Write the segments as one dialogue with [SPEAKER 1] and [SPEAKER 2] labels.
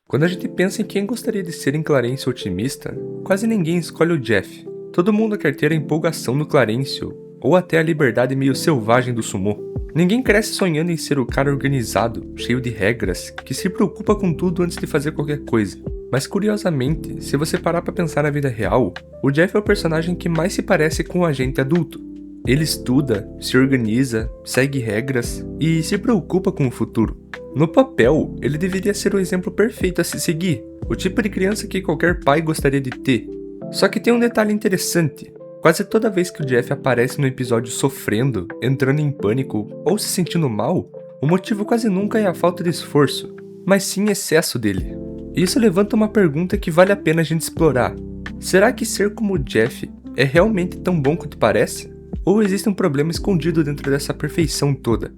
[SPEAKER 1] Quando a gente pensa em quem gostaria de ser em Clarencio otimista, quase ninguém escolhe o Jeff. Todo mundo quer ter a empolgação no Clarencio, ou até a liberdade meio selvagem do sumô. Ninguém cresce sonhando em ser o cara organizado, cheio de regras, que se preocupa com tudo antes de fazer qualquer coisa. Mas curiosamente, se você parar pra pensar na vida real, o Jeff é o personagem que mais se parece com um agente adulto. Ele estuda, se organiza, segue regras e se preocupa com o futuro. No papel, ele deveria ser o exemplo perfeito a se seguir, o tipo de criança que qualquer pai gostaria de ter. Só que tem um detalhe interessante. Quase toda vez que o Jeff aparece no episódio sofrendo, entrando em pânico ou se sentindo mal, o motivo quase nunca é a falta de esforço, mas sim excesso dele. E isso levanta uma pergunta que vale a pena a gente explorar. Será que ser como o Jeff é realmente tão bom quanto parece? Ou existe um problema escondido dentro dessa perfeição toda?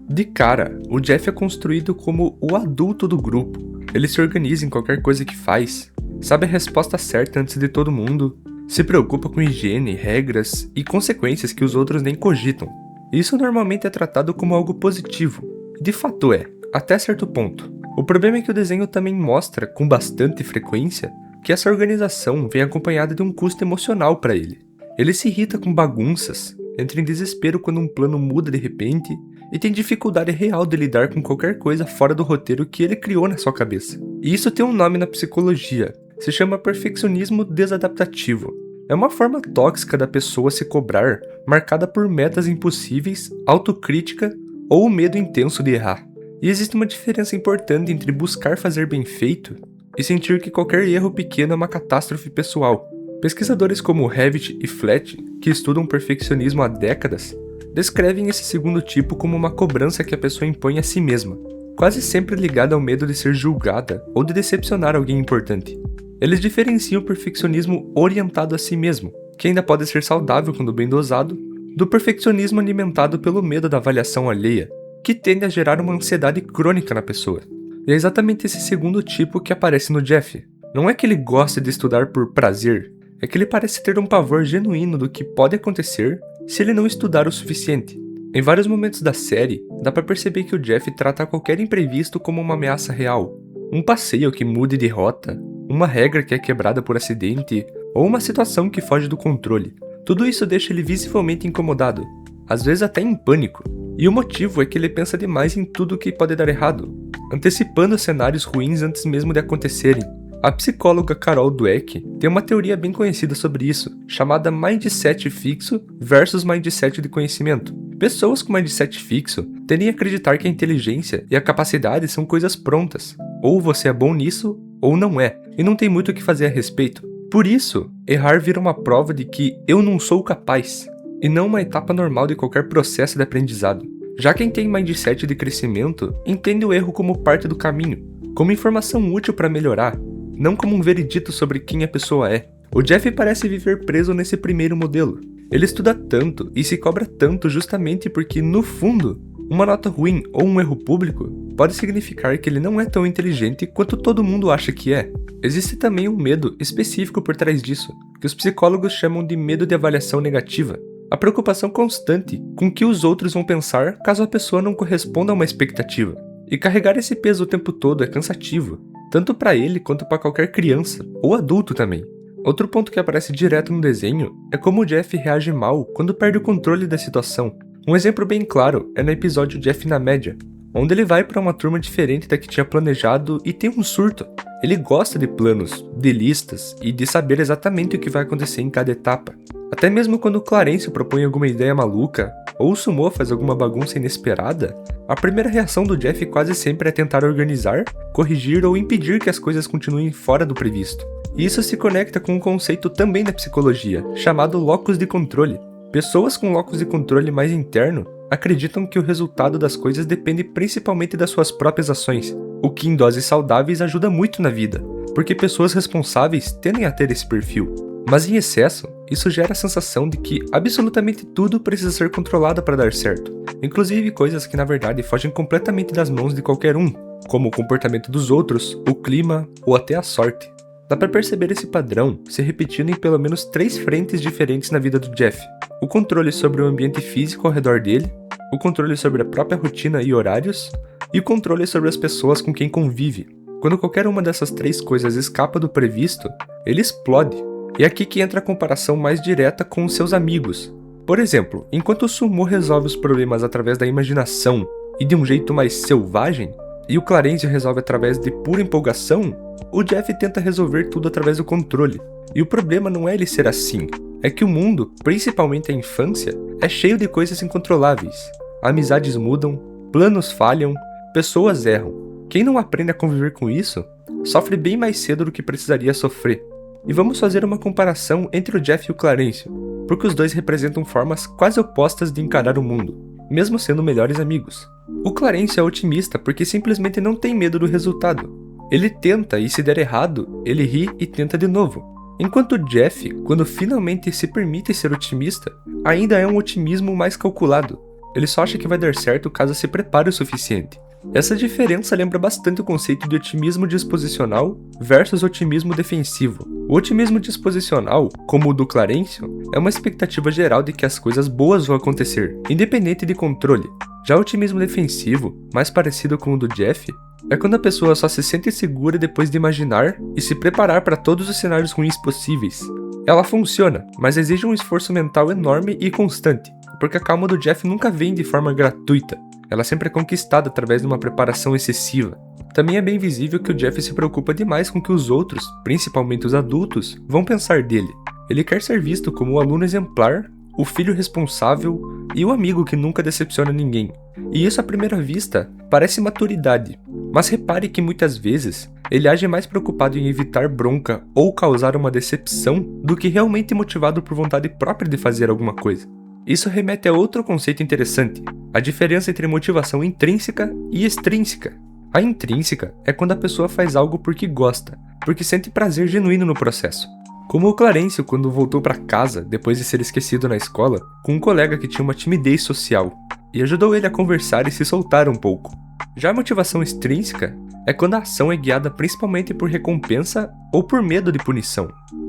[SPEAKER 1] De cara, o Jeff é construído como o adulto do grupo. Ele se organiza em qualquer coisa que faz, sabe a resposta certa antes de todo mundo, se preocupa com higiene, regras e consequências que os outros nem cogitam. Isso normalmente é tratado como algo positivo, e de fato é, até certo ponto. O problema é que o desenho também mostra, com bastante frequência, que essa organização vem acompanhada de um custo emocional para ele. Ele se irrita com bagunças, entra em desespero quando um plano muda de repente e tem dificuldade real de lidar com qualquer coisa fora do roteiro que ele criou na sua cabeça. E isso tem um nome na psicologia, se chama perfeccionismo desadaptativo. É uma forma tóxica da pessoa se cobrar, marcada por metas impossíveis, autocrítica ou o medo intenso de errar. E existe uma diferença importante entre buscar fazer bem feito e sentir que qualquer erro pequeno é uma catástrofe pessoal. Pesquisadores como Hewitt e Flatt, que estudam perfeccionismo há décadas, descrevem esse segundo tipo como uma cobrança que a pessoa impõe a si mesma, quase sempre ligada ao medo de ser julgada ou de decepcionar alguém importante. Eles diferenciam o perfeccionismo orientado a si mesmo, que ainda pode ser saudável quando bem dosado, do perfeccionismo alimentado pelo medo da avaliação alheia, que tende a gerar uma ansiedade crônica na pessoa. E é exatamente esse segundo tipo que aparece no Jeff. Não é que ele goste de estudar por prazer, é que ele parece ter um pavor genuíno do que pode acontecer se ele não estudar o suficiente. Em vários momentos da série, dá pra perceber que o Jeff trata qualquer imprevisto como uma ameaça real. Um passeio que mude de rota, uma regra que é quebrada por acidente, ou uma situação que foge do controle. Tudo isso deixa ele visivelmente incomodado, às vezes até em pânico. E o motivo é que ele pensa demais em tudo o que pode dar errado, antecipando cenários ruins antes mesmo de acontecerem. A psicóloga Carol Dweck tem uma teoria bem conhecida sobre isso, chamada mindset fixo versus mindset de conhecimento. Pessoas com mindset fixo tendem a acreditar que a inteligência e a capacidade são coisas prontas. Ou você é bom nisso, ou não é, e não tem muito o que fazer a respeito. Por isso, errar vira uma prova de que eu não sou capaz, e não uma etapa normal de qualquer processo de aprendizado. Já quem tem mindset de crescimento entende o erro como parte do caminho, como informação útil para melhorar, não como um veredito sobre quem a pessoa é. O Jeff parece viver preso nesse primeiro modelo. Ele estuda tanto e se cobra tanto justamente porque, no fundo, uma nota ruim ou um erro público pode significar que ele não é tão inteligente quanto todo mundo acha que é. Existe também um medo específico por trás disso, que os psicólogos chamam de medo de avaliação negativa. A preocupação constante com o que os outros vão pensar caso a pessoa não corresponda a uma expectativa. E carregar esse peso o tempo todo é cansativo, tanto para ele quanto para qualquer criança, ou adulto também. Outro ponto que aparece direto no desenho é como o Jeff reage mal quando perde o controle da situação. Um exemplo bem claro é no episódio Jeff na Média, onde ele vai para uma turma diferente da que tinha planejado e tem um surto. Ele gosta de planos, de listas e de saber exatamente o que vai acontecer em cada etapa. Até mesmo quando o Clarencio propõe alguma ideia maluca, ou o Sumô faz alguma bagunça inesperada, a primeira reação do Jeff quase sempre é tentar organizar, corrigir ou impedir que as coisas continuem fora do previsto. E isso se conecta com um conceito também da psicologia, chamado locus de controle. Pessoas com locus de controle mais interno acreditam que o resultado das coisas depende principalmente das suas próprias ações, o que em doses saudáveis ajuda muito na vida, porque pessoas responsáveis tendem a ter esse perfil. Mas em excesso, isso gera a sensação de que absolutamente tudo precisa ser controlado para dar certo, inclusive coisas que na verdade fogem completamente das mãos de qualquer um, como o comportamento dos outros, o clima ou até a sorte. Dá para perceber esse padrão se repetindo em pelo menos 3 frentes diferentes na vida do Jeff. O controle sobre o ambiente físico ao redor dele, o controle sobre a própria rotina e horários, e o controle sobre as pessoas com quem convive. Quando qualquer uma dessas 3 coisas escapa do previsto, ele explode. E é aqui que entra a comparação mais direta com os seus amigos. Por exemplo, enquanto o Sumo resolve os problemas através da imaginação e de um jeito mais selvagem, e o Clarencio resolve através de pura empolgação, o Jeff tenta resolver tudo através do controle. E o problema não é ele ser assim, é que o mundo, principalmente a infância, é cheio de coisas incontroláveis. Amizades mudam, planos falham, pessoas erram. Quem não aprende a conviver com isso, sofre bem mais cedo do que precisaria sofrer. E vamos fazer uma comparação entre o Jeff e o Clarencio, porque os dois representam formas quase opostas de encarar o mundo, mesmo sendo melhores amigos. O Clarencio é otimista porque simplesmente não tem medo do resultado. Ele tenta e se der errado, ele ri e tenta de novo. Enquanto o Jeff, quando finalmente se permite ser otimista, ainda é um otimismo mais calculado. Ele só acha que vai dar certo caso se prepare o suficiente. Essa diferença lembra bastante o conceito de otimismo disposicional versus otimismo defensivo. O otimismo disposicional, como o do Clarencio, é uma expectativa geral de que as coisas boas vão acontecer, independente de controle. Já o otimismo defensivo, mais parecido com o do Jeff, é quando a pessoa só se sente segura depois de imaginar e se preparar para todos os cenários ruins possíveis. Ela funciona, mas exige um esforço mental enorme e constante, porque a calma do Jeff nunca vem de forma gratuita. Ela sempre é conquistada através de uma preparação excessiva. Também é bem visível que o Jeff se preocupa demais com o que os outros, principalmente os adultos, vão pensar dele. Ele quer ser visto como o aluno exemplar, o filho responsável e o amigo que nunca decepciona ninguém. E isso à primeira vista parece maturidade, mas repare que muitas vezes ele age mais preocupado em evitar bronca ou causar uma decepção do que realmente motivado por vontade própria de fazer alguma coisa. Isso remete a outro conceito interessante, a diferença entre motivação intrínseca e extrínseca. A intrínseca é quando a pessoa faz algo porque gosta, porque sente prazer genuíno no processo. Como o Clarencio quando voltou para casa, depois de ser esquecido na escola, com um colega que tinha uma timidez social, e ajudou ele a conversar e se soltar um pouco. Já a motivação extrínseca é quando a ação é guiada principalmente por recompensa ou por medo de punição.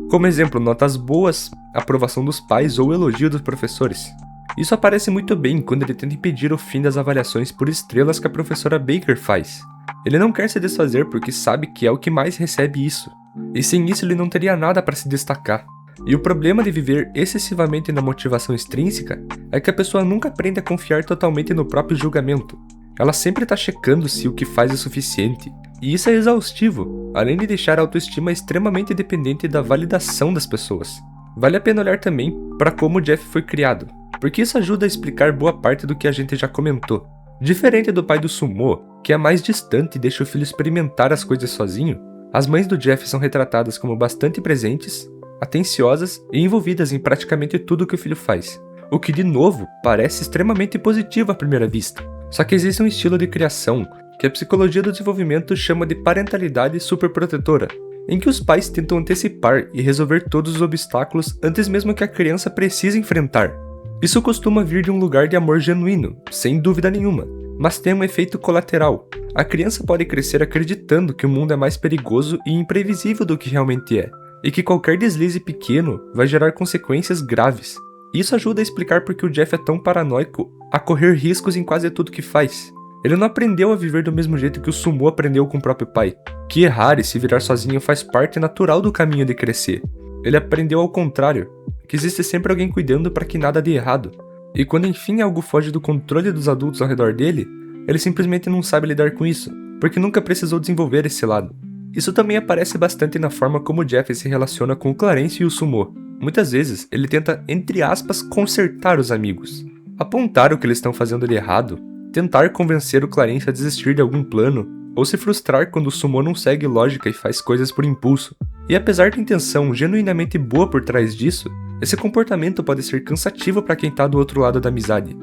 [SPEAKER 1] Como exemplo, notas boas, aprovação dos pais ou elogio dos professores. Isso aparece muito bem quando ele tenta impedir o fim das avaliações por estrelas que a professora Baker faz. Ele não quer se desfazer porque sabe que é o que mais recebe isso, e sem isso ele não teria nada para se destacar. E o problema de viver excessivamente na motivação extrínseca é que a pessoa nunca aprende a confiar totalmente no próprio julgamento. Ela sempre está checando se o que faz é suficiente, e isso é exaustivo, além de deixar a autoestima extremamente dependente da validação das pessoas. Vale a pena olhar também para como o Jeff foi criado, porque isso ajuda a explicar boa parte do que a gente já comentou. Diferente do pai do Sumo, que é mais distante e deixa o filho experimentar as coisas sozinho, as mães do Jeff são retratadas como bastante presentes, atenciosas e envolvidas em praticamente tudo que o filho faz, o que de novo parece extremamente positivo à primeira vista. Só que existe um estilo de criação que a psicologia do desenvolvimento chama de parentalidade superprotetora, em que os pais tentam antecipar e resolver todos os obstáculos antes mesmo que a criança precise enfrentar. Isso costuma vir de um lugar de amor genuíno, sem dúvida nenhuma, mas tem um efeito colateral. A criança pode crescer acreditando que o mundo é mais perigoso e imprevisível do que realmente é, e que qualquer deslize pequeno vai gerar consequências graves. Isso ajuda a explicar por que o Jeff é tão paranoico a correr riscos em quase tudo que faz. Ele não aprendeu a viver do mesmo jeito que o Sumo aprendeu com o próprio pai, que errar e se virar sozinho faz parte natural do caminho de crescer. Ele aprendeu ao contrário, que existe sempre alguém cuidando para que nada dê errado. E quando enfim algo foge do controle dos adultos ao redor dele, ele simplesmente não sabe lidar com isso, porque nunca precisou desenvolver esse lado. Isso também aparece bastante na forma como o Jeff se relaciona com o Clarencio e o Sumo. Muitas vezes, ele tenta, entre aspas, consertar os amigos. Apontar o que eles estão fazendo de errado, tentar convencer o Clarencio a desistir de algum plano, ou se frustrar quando o Sumo não segue lógica e faz coisas por impulso. E apesar da intenção genuinamente boa por trás disso, esse comportamento pode ser cansativo para quem está do outro lado da amizade.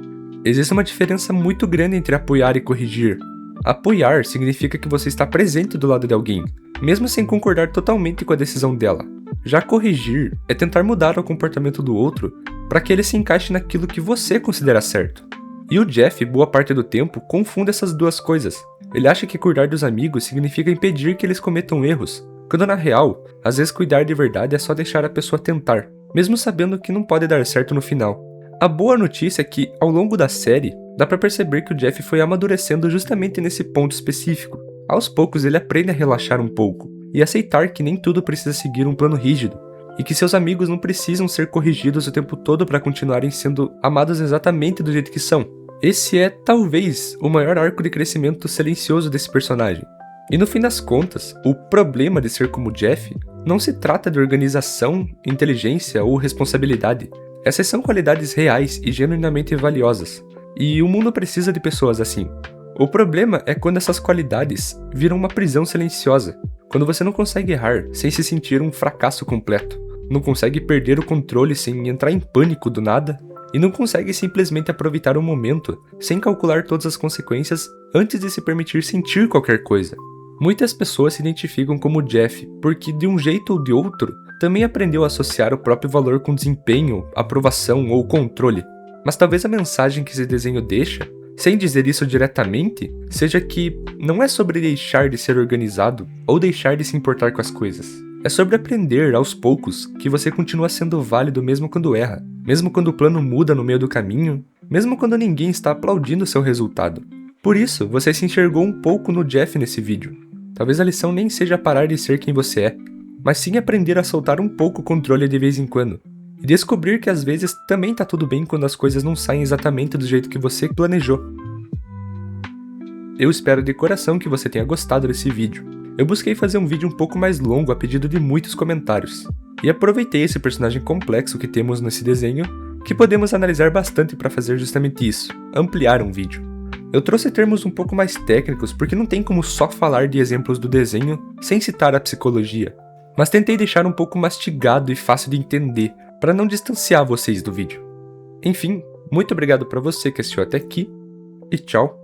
[SPEAKER 1] Existe uma diferença muito grande entre apoiar e corrigir. Apoiar significa que você está presente do lado de alguém, mesmo sem concordar totalmente com a decisão dela. Já corrigir é tentar mudar o comportamento do outro para que ele se encaixe naquilo que você considera certo. E o Jeff, boa parte do tempo, confunde essas duas coisas. Ele acha que cuidar dos amigos significa impedir que eles cometam erros, quando na real, às vezes cuidar de verdade é só deixar a pessoa tentar, mesmo sabendo que não pode dar certo no final. A boa notícia é que, ao longo da série, dá pra perceber que o Jeff foi amadurecendo justamente nesse ponto específico. Aos poucos ele aprende a relaxar um pouco e aceitar que nem tudo precisa seguir um plano rígido, e que seus amigos não precisam ser corrigidos o tempo todo para continuarem sendo amados exatamente do jeito que são. Esse é, talvez, o maior arco de crescimento silencioso desse personagem. E no fim das contas, o problema de ser como Jeff não se trata de organização, inteligência ou responsabilidade. Essas são qualidades reais e genuinamente valiosas, e o mundo precisa de pessoas assim. O problema é quando essas qualidades viram uma prisão silenciosa, quando você não consegue errar sem se sentir um fracasso completo, não consegue perder o controle sem entrar em pânico do nada, e não consegue simplesmente aproveitar o momento sem calcular todas as consequências antes de se permitir sentir qualquer coisa. Muitas pessoas se identificam como Jeff porque, de um jeito ou de outro, também aprendeu a associar o próprio valor com desempenho, aprovação ou controle. Mas talvez a mensagem que esse desenho deixa, sem dizer isso diretamente, seja que não é sobre deixar de ser organizado ou deixar de se importar com as coisas. É sobre aprender, aos poucos, que você continua sendo válido mesmo quando erra, mesmo quando o plano muda no meio do caminho, mesmo quando ninguém está aplaudindo seu resultado. Por isso, você se enxergou um pouco no Jeff nesse vídeo. Talvez a lição nem seja parar de ser quem você é, mas sim aprender a soltar um pouco o controle de vez em quando, e descobrir que às vezes também tá tudo bem quando as coisas não saem exatamente do jeito que você planejou. Eu espero de coração que você tenha gostado desse vídeo. Eu busquei fazer um vídeo um pouco mais longo a pedido de muitos comentários, e aproveitei esse personagem complexo que temos nesse desenho, que podemos analisar bastante para fazer justamente isso, ampliar um vídeo. Eu trouxe termos um pouco mais técnicos porque não tem como só falar de exemplos do desenho sem citar a psicologia, mas tentei deixar um pouco mastigado e fácil de entender, para não distanciar vocês do vídeo. Enfim, muito obrigado para você que assistiu até aqui, e tchau!